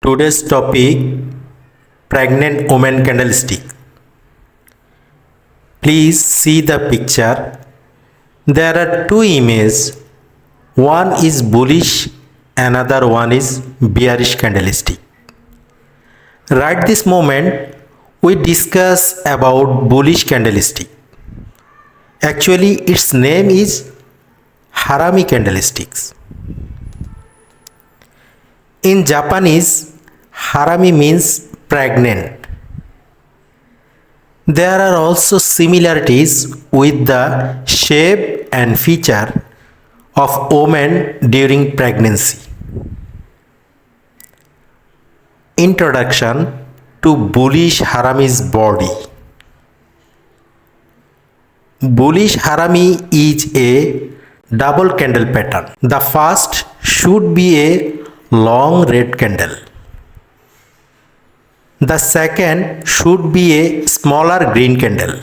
Today's topic, pregnant woman candlestick. Please see the picture. There are two images. One is bullish, another one is bearish candlestick. Right this moment, we discuss about bullish candlestick. Actually, its name is Harami candlesticks. In Japanese, Harami means pregnant. There are also similarities with the shape and feature of women during pregnancy. Introduction to Bullish Harami's body. Bullish Harami is a double candle pattern. The first should be a long red candle. The second should be a smaller green candle.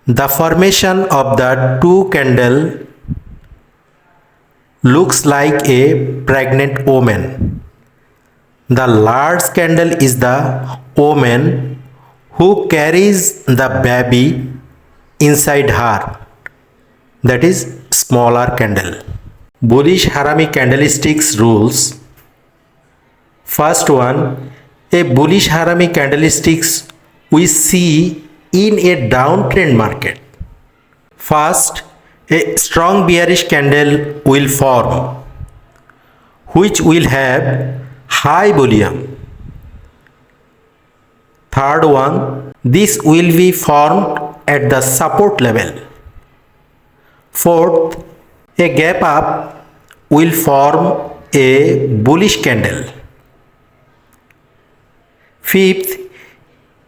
The formation of the two candles looks like a pregnant woman. The large candle is the woman who carries the baby inside her. That is smaller candle. Bullish Harami candlesticks rules. First one, a bullish Harami candlesticks we see in a downtrend market. First, a strong bearish candle will form, which will have high volume. Third one, this will be formed at the support level. Fourth, a gap up will form a bullish candle. Fifth,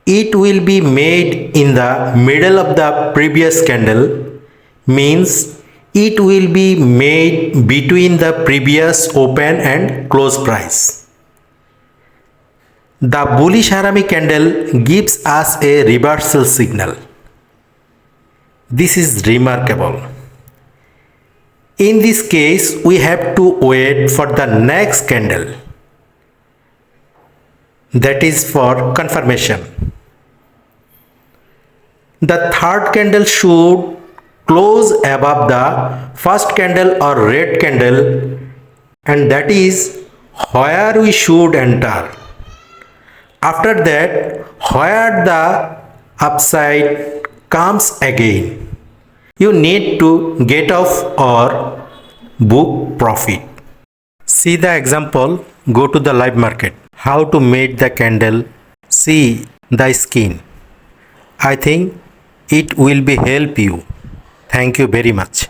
it will be made in the middle of the previous candle, means it will be made between the previous open and close price. The bullish Harami candle gives us a reversal signal. This is remarkable. In this case, we have to wait for the next candle. That is for confirmation. The third candle should close above the first candle or red candle, and that is where we should enter. After that, where the upside comes again, you need to get off or book profit. See the example, go to the live market. How to make the candle, see the skin. I think it will be help you. Thank you very much.